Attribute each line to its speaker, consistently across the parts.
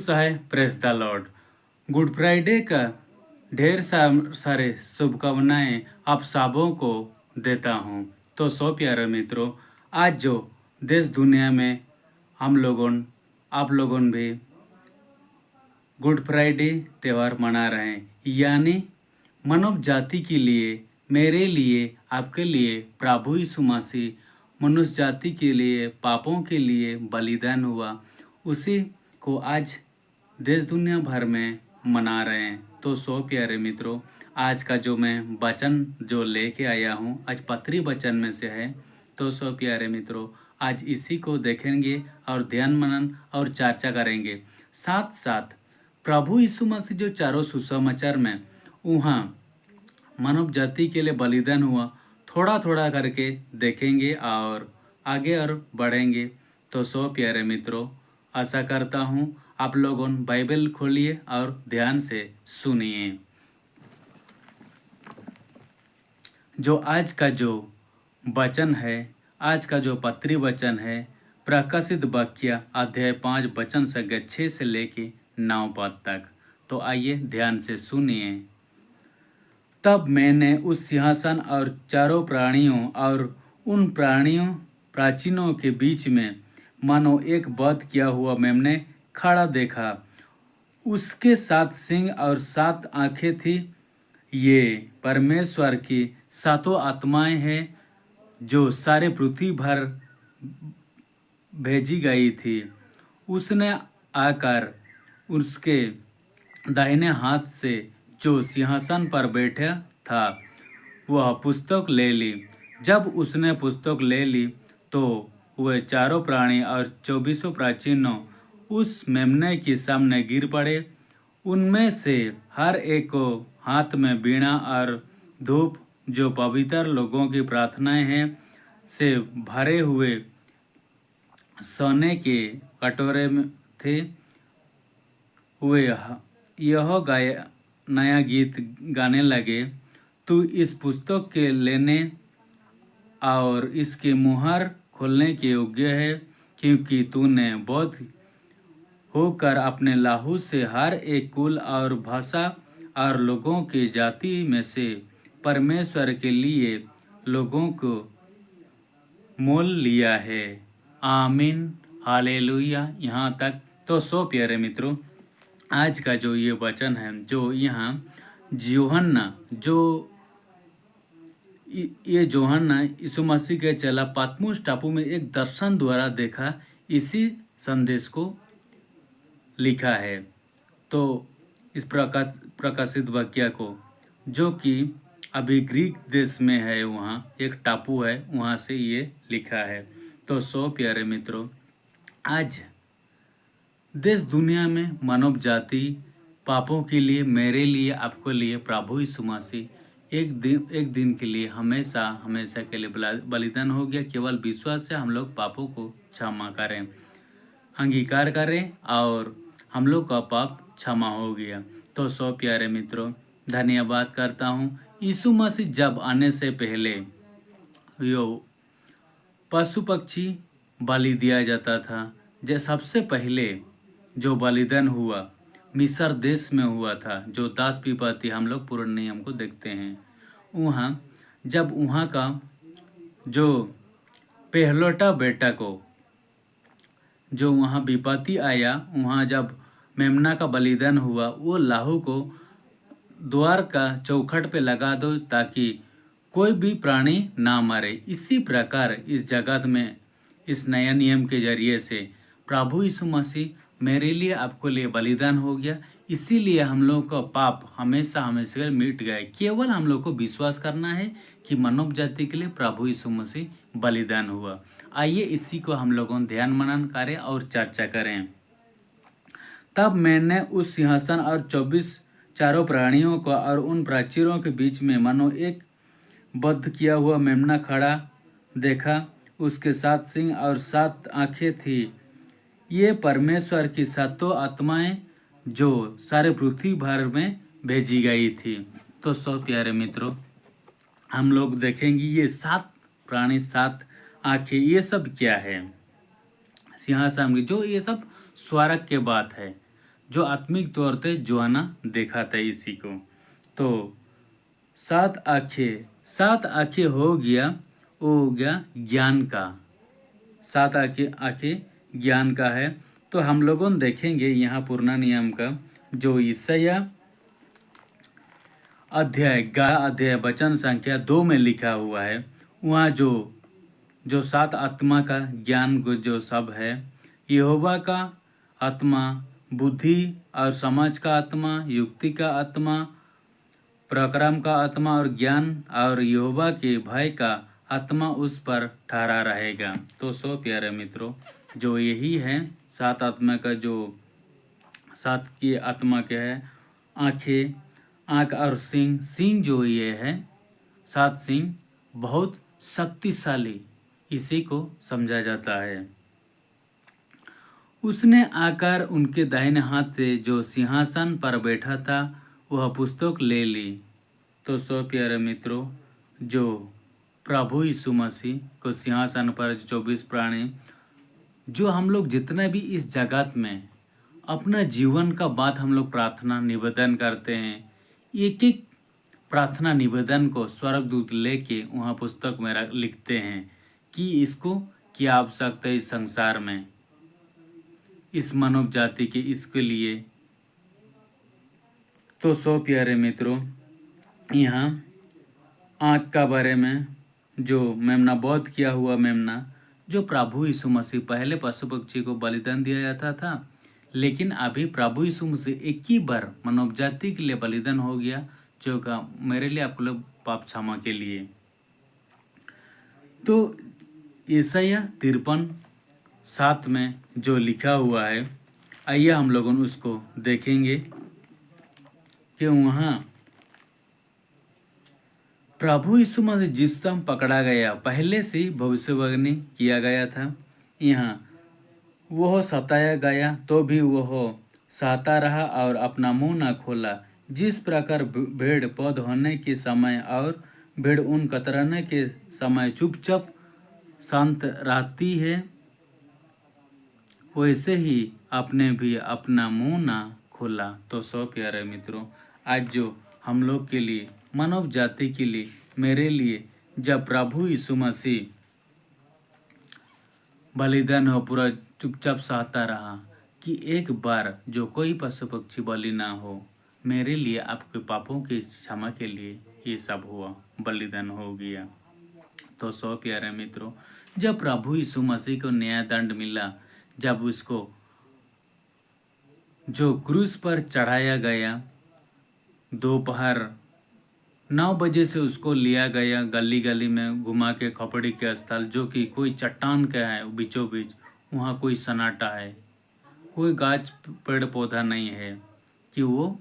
Speaker 1: खुश है। Press the Lord. Good Friday का ढेर सारे शुभकामनाएं आप सबों को देता हूं। तो सो प्यारे मित्रों, आज जो देश दुनिया में आप लोगों भी गुड फ्राइडे त्यौहार मना रहे हैं, यानी मानव जाति के लिए, मेरे लिए, आपके लिए प्रभु यीशु मसीह मनुष्य जाति के लिए, पापों के लिए बलिदान हुआ, उसी को आज देश दुनिया भर में मना रहे हैं। तो सो प्यारे मित्रों, आज का जो मैं वचन जो लेके आया हूँ, आज पत्री वचन में से है। तो सो प्यारे मित्रों, आज इसी को देखेंगे और ध्यान मनन और चर्चा करेंगे। साथ साथ प्रभु यीशु मसीह जो चारों सुसमाचार में वहाँ मानव जाति के लिए बलिदान हुआ, थोड़ा थोड़ा करके देखेंगे और आगे और बढ़ेंगे। तो सो प्यारे मित्रों, आशा करता हूँ आप लोगों बाइबल खोलिए और ध्यान से सुनिए। जो आज का जो वचन है, आज का जो पत्री वचन है, प्रकाशित वाक्य अध्याय 5 वचन संख्या 6 से लेके 9 पद तक। तो आइए ध्यान से सुनिए। तब मैंने उस सिंहासन और चारों प्राणियों और उन प्राचीनों के बीच में मानो एक वध किया हुआ मेमने खड़ा देखा। उसके 7 सिंग और 7 आंखें थी। ये परमेश्वर की 7 आत्माएं हैं जो सारे पृथ्वी भर भेजी गई थी। उसने आकर उसके दाहिने हाथ से जो सिंहासन पर बैठा था वह पुस्तक ले ली। जब उसने पुस्तक ले ली तो वह चारों प्राणी और 24 प्राचीनों उस मेमने के सामने गिर पड़े। उनमें से हर एक को हाथ में वीणा और धूप, जो पवित्र लोगों की प्रार्थनाएं हैं, से भरे हुए सोने के कटोरे में थे। वे यह नया गीत गाने लगे, तू इस पुस्तक के लेने और इसके मुहर खोलने के योग्य है, क्योंकि तूने बौद्ध होकर अपने लहू से हर एक कुल और भाषा और लोगों की जाति में से परमेश्वर के लिए लोगों को मोल लिया है। आमीन, हालेलुया। यहाँ तक। तो सो प्यारे मित्रों, आज का जो ये वचन है, जो यहाँ यूहन्ना यीशु मसीह के चेला पतमुस टापू में एक दर्शन द्वारा देखा, इसी संदेश को लिखा है। तो इस प्रकाशित वाक्य को, जो कि अभी ग्रीक देश में है, वहाँ एक टापू है, वहाँ से ये लिखा है। तो सो प्यारे मित्रों, आज देश दुनिया में मानव जाति पापों के लिए, मेरे लिए, आपके लिए प्रभु यीशु मसीह एक दिन के लिए हमेशा के लिए बलिदान हो गया। केवल विश्वास से हम लोग पापों को क्षमा करें, अंगीकार करें और हम लोग का पाप क्षमा हो गया। तो सो प्यारे मित्रों, धन्यवाद करता हूँ। यीशु मसीह जब आने से पहले यो पशु पक्षी बलि दिया जाता था। जो सबसे पहले जो बलिदान हुआ मिस्र देश में हुआ था, जो दास विपत्ति हम लोग पुराने नियम को देखते हैं। वहाँ जब वहाँ का जो पहलोटा बेटा को जो वहाँ विपत्ति आया, वहाँ जब मेमना का बलिदान हुआ, वो लाहू को द्वार का चौखट पे लगा दो ताकि कोई भी प्राणी ना मरे। इसी प्रकार इस जगत में इस नया नियम के जरिए से प्रभु यीशु मसीह मेरे लिए, आपको लिए बलिदान हो गया। इसीलिए हम लोग का पाप हमेशा मिट गए। केवल हम लोग को विश्वास करना है कि मानव जाति के लिए प्रभु यीशु मसीह बलिदान हुआ। आइए इसी को हम लोगों ध्यान मनन करें और चर्चा करें। तब मैंने उस सिंहासन और 24 चारों प्राणियों को और उन प्राचीरों के बीच में मानो एक बद्ध किया हुआ मेमना खड़ा देखा। उसके 7 सिंग और 7 आंखें थी। ये परमेश्वर की 7 आत्माएं जो सारे पृथ्वी भर में भेजी गई थी। तो सो प्यारे मित्रों, हम लोग देखेंगे ये 7 प्राणी, 7 आंखें, ये सब क्या है। सिंहासन की जो ये सब स्वर्ग के बात है। जो आत्मिक तौर पे जोहाना देखा था इसी को। तो 7 आंखें हो गया, वो हो गया ज्ञान का। 7 आंखें ज्ञान का है। तो हम लोगों ने देखेंगे यहाँ पुराना नियम का जो ईसाया अध्याय वचन संख्या 2 में लिखा हुआ है, वहाँ जो जो 7 आत्मा का ज्ञान जो सब है, यहोवा का आत्मा, बुद्धि और समझ का आत्मा, युक्ति का आत्मा, पराक्रम का आत्मा और ज्ञान और यहोवा के भय का आत्मा उस पर ठहरा रहेगा। तो सो प्यारे मित्रों, जो यही है 7 आत्मा का, जो 7 की आत्मा क्या है, आंखें, आंख और सिंह जो ये है 7 सिंह बहुत शक्तिशाली, इसी को समझा जाता है। उसने आकर उनके दाहिने हाथ से जो सिंहासन पर बैठा था वह पुस्तक ले ली। तो सो प्यारे मित्रों, जो प्रभु यीशु मसीह को सिंहासन पर 24 प्राणी, जो हम लोग जितने भी इस जगत में अपना जीवन का बात हम लोग प्रार्थना निवेदन करते हैं, एक एक प्रार्थना निवेदन को स्वर्गदूत लेके वहाँ पुस्तक में लिखते हैं कि इसको क्या आवश्यकता है इस संसार में, इस मानव जाति के, इसके लिए। तो सो प्यारे मित्रों, यहाँ आँख का बारे में जो मेमना बोध किया हुआ मेमना, जो प्रभु यीशु मसीह पहले पशु पक्षी को बलिदान दिया जाता था, लेकिन अभी प्रभु यीशु मसीह एक ही बार मानव जाति के लिए बलिदान हो गया, जो का मेरे लिए, आप लोग पाप क्षमा के लिए। तो ईसाया 53:7 में जो लिखा हुआ है, आइए हम लोगों उसको देखेंगे कि वहाँ प्रभु यीशु मसीह जिस समय पकड़ा गया, पहले से ही भविष्यवाणी किया गया था। यहाँ वह सताया गया तो भी वह सहता रहा और अपना मुंह न खोला। जिस प्रकार भेड़ पौध होने के समय और भेड़ ऊन कतराने के समय चुपचाप शांत रहती है, वैसे ही आपने भी अपना मुंह ना खोला। तो सो प्यारे मित्रों, आज जो हम लोग के लिए, मानव जाति के लिए, मेरे लिए, जब प्रभु यीशु मसीह बलिदान हो, पूरा चुपचाप सहता रहा कि एक बार जो कोई पशु पक्षी बलि ना हो, मेरे लिए, आपके पापों की क्षमा के लिए ये सब हुआ, बलिदान हो गया। तो सो प्यारे मित्रों, जब प्रभु यीशु मसीह को न्याय दंड मिला, जब उसको जो क्रूस पर चढ़ाया गया, दोपहर 9 बजे से उसको लिया गया, गली गली में घुमा के खपड़ी के स्थल, जो कि कोई चट्टान का है बीचों बीच, वहाँ कोई सन्नाटा है, कोई गाछ पेड़ पौधा नहीं है, कि वो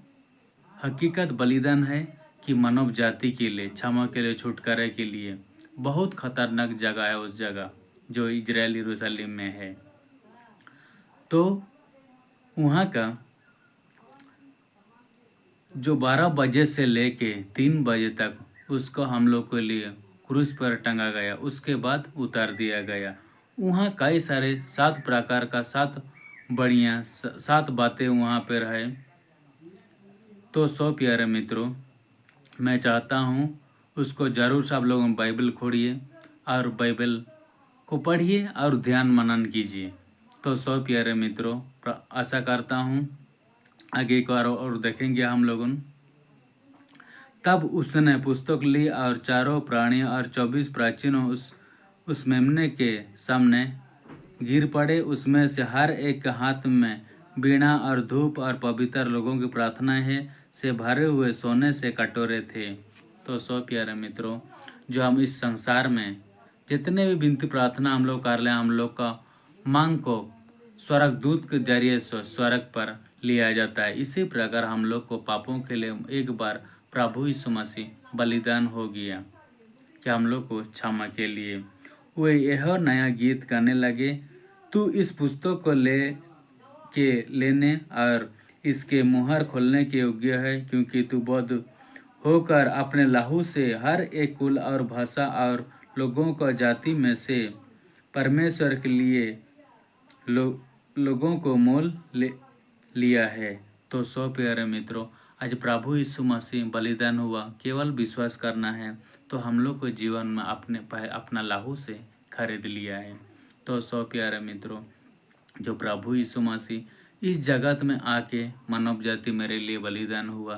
Speaker 1: हकीकत बलिदान है कि मानव जाति के लिए, क्षमा के लिए, छुटकारे के लिए। बहुत खतरनाक जगह है उस जगह, जो इजराइल यरूशलेम में है। तो वहाँ का जो 12 बजे से लेके 3 बजे तक उसको हम लोग के लिए क्रूस पर टंगा गया, उसके बाद उतार दिया गया। वहाँ कई सारे 7 प्रकार का 7 बढ़िया 7 बातें वहाँ पर है। तो सो प्यारे मित्रों, मैं चाहता हूँ उसको ज़रूर सब लोग बाइबल खोलिए और बाइबल को पढ़िए और ध्यान मनन कीजिए। तो सो प्यारे मित्रों, आशा करता हूँ आगे एक बार और देखेंगे हम लोगों। तब उसने पुस्तक ली और चारों प्राणियों और 24 प्राचीनों उस मेमने के सामने गिर पड़े। उसमें से हर एक के हाथ में वीणा और धूप और पवित्र लोगों की प्रार्थनाएं से भरे हुए सोने से कटोरे थे। तो सो प्यारे मित्रों, जो हम इस संसार में जितने भी विनती प्रार्थना हम लोग कर ले, हम लोग का मांग को स्वर्गदूत के जरिए स्वर्ग पर लिया जाता है। इसी प्रकार हम लोग को पापों के लिए एक बार प्रभु यीशु मसीह बलिदान हो गया कि हम लोग को क्षमा के लिए। वे यह नया गीत गाने लगे, तू इस पुस्तक को लेने और इसके मुहर खोलने के योग्य है, क्योंकि तू बद्ध होकर अपने लहू से हर एक कुल और भाषा और लोगों को जाति में से परमेश्वर के लिए लोगों को मोल लिया है। तो सो प्यारे मित्रों, आज प्रभु यीशु मसीह बलिदान हुआ, केवल विश्वास करना है तो हम लोग को जीवन में अपना लहू से खरीद लिया है। तो सो प्यारे मित्रों, जो प्रभु यीशु मसीह इस जगत में आके मानव जाति मेरे लिए बलिदान हुआ,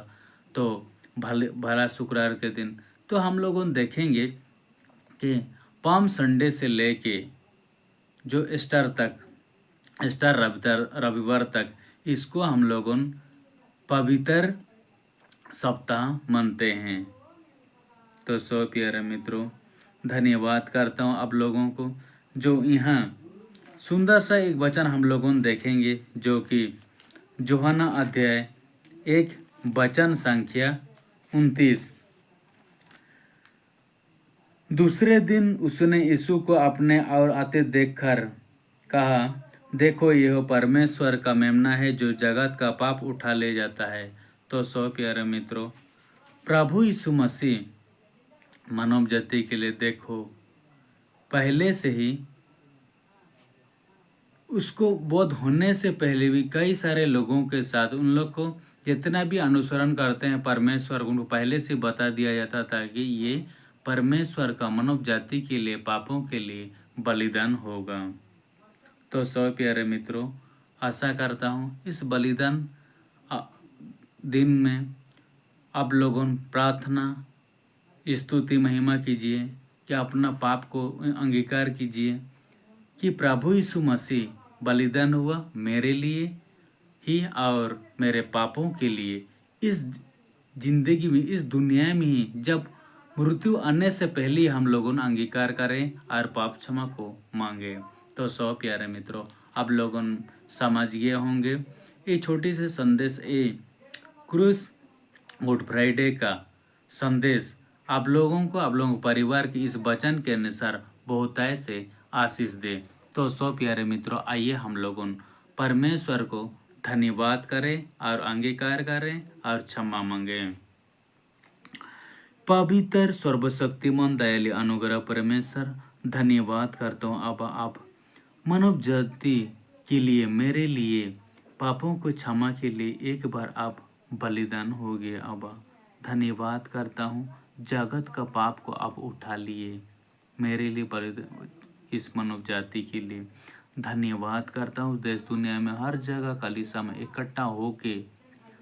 Speaker 1: तो भला शुक्रवार के दिन तो हम लोगों देखेंगे कि पाम संडे से लेके जो स्टार रविवार तक इसको हम लोगों पवित्र सप्ताह मानते हैं। तो सो प्यारे मित्रों, धन्यवाद करता हूँ आप लोगों को। जो यहाँ सुंदर सा एक वचन हम लोगों देखेंगे, जो कि यूहन्ना अध्याय 1 वचन संख्या 29। दूसरे दिन उसने यीशु को अपने और आते देखकर कहा, देखो यह परमेश्वर का मेमना है जो जगत का पाप उठा ले जाता है। तो सो प्यारे मित्रों, प्रभु यीशु मसीह मानव जाति के लिए देखो पहले से ही उसको बोध होने से पहले भी कई सारे लोगों के साथ उन लोग को जितना भी अनुसरण करते हैं परमेश्वर, उनको पहले से बता दिया जाता था कि ये परमेश्वर का मानव जाति के लिए, पापों के लिए बलिदान होगा। तो सो प्यारे मित्रों, आशा करता हूँ इस बलिदान दिन में आप लोगों प्रार्थना, स्तुति, महिमा कीजिए कि अपना पाप को अंगीकार कीजिए कि प्रभु यीशु मसीह बलिदान हुआ मेरे लिए ही और मेरे पापों के लिए। इस जिंदगी में, इस दुनिया में ही जब मृत्यु आने से पहले ही हम लोगों ने अंगीकार करें और पाप क्षमा को मांगे। तो सो प्यारे मित्रों, आप लोगों समझ गए होंगे ये छोटी से संदेश, ये क्रूस गुड फ्राइडे का संदेश आप लोगों को, आप लोगों के परिवार के इस वचन के अनुसार बहुतायत से आशीष दे। तो सो प्यारे मित्रों, आइए हम लोगों परमेश्वर को धन्यवाद करें और अंगीकार करें और क्षमा मांगे। पवित्र सर्वशक्तिमान दयालु अनुग्रह परमेश्वर, धन्यवाद करता हूँ अब आप मानव जाति के लिए, मेरे लिए पापों को क्षमा के लिए एक बार आप बलिदान हो गए। अब धन्यवाद करता हूँ जगत का पाप को आप उठा लिए मेरे लिए बलिदान, इस मानव जाति के लिए धन्यवाद करता हूँ। देश दुनिया में हर जगह कलीसिया में इकट्ठा होके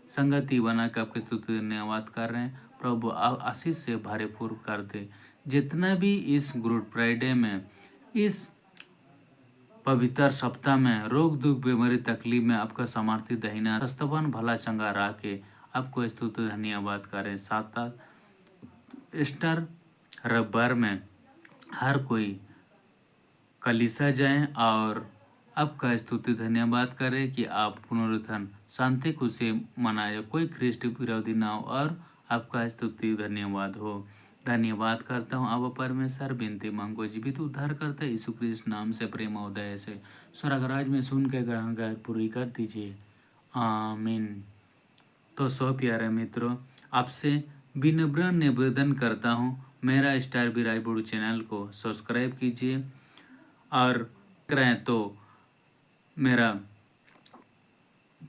Speaker 1: संगति बना के आपके स्तुति धन्यवाद कर रहे हैं। प्रभु आप आशीष से भरपूर कर दे। जितना भी इस गुड फ्राइडे में, इस पवित्र सप्ताह में रोग दुख बीमारी तकलीफ में आपका सामर्थ्य दहीना हस्तवान भला चंगा रह के आपको स्तुति धन्यवाद करें। साथ स्टार रविवार में हर कोई कलीसिया जाएं और आपका स्तुति धन्यवाद करें कि आप पुनरुत्थान शांति खुशी मनाए, कोई ख्रिस्ट विरोधी ना हो और आपका स्तुति धन्यवाद हो। धन्यवाद करता हूँ अब परमेश्वर, विनती मांगो जीवित उद्धार करता यीशु कृष्ण नाम से, प्रेम उदय से स्वर्गराज में सुन के ग्रहण कर पूरी कर दीजिए, आमीन। तो सो प्यारे मित्रों, आपसे विनम्र निवेदन करता हूँ मेरा स्टार बिराई बुडू चैनल को सब्सक्राइब कीजिए और करें तो मेरा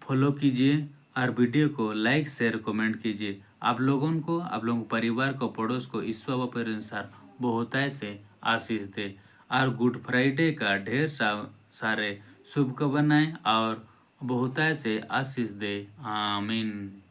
Speaker 1: फॉलो कीजिए और वीडियो को लाइक शेयर कमेंट कीजिए। आप लोगों को, आप लोगों परिवार को, पड़ोस को ईश्वर पर अनुसार बहुतायत से आशीष दे और गुड फ्राइडे का ढेर सारे शुभकामनाएं और बहुतायत से आशीष दे, आमीन।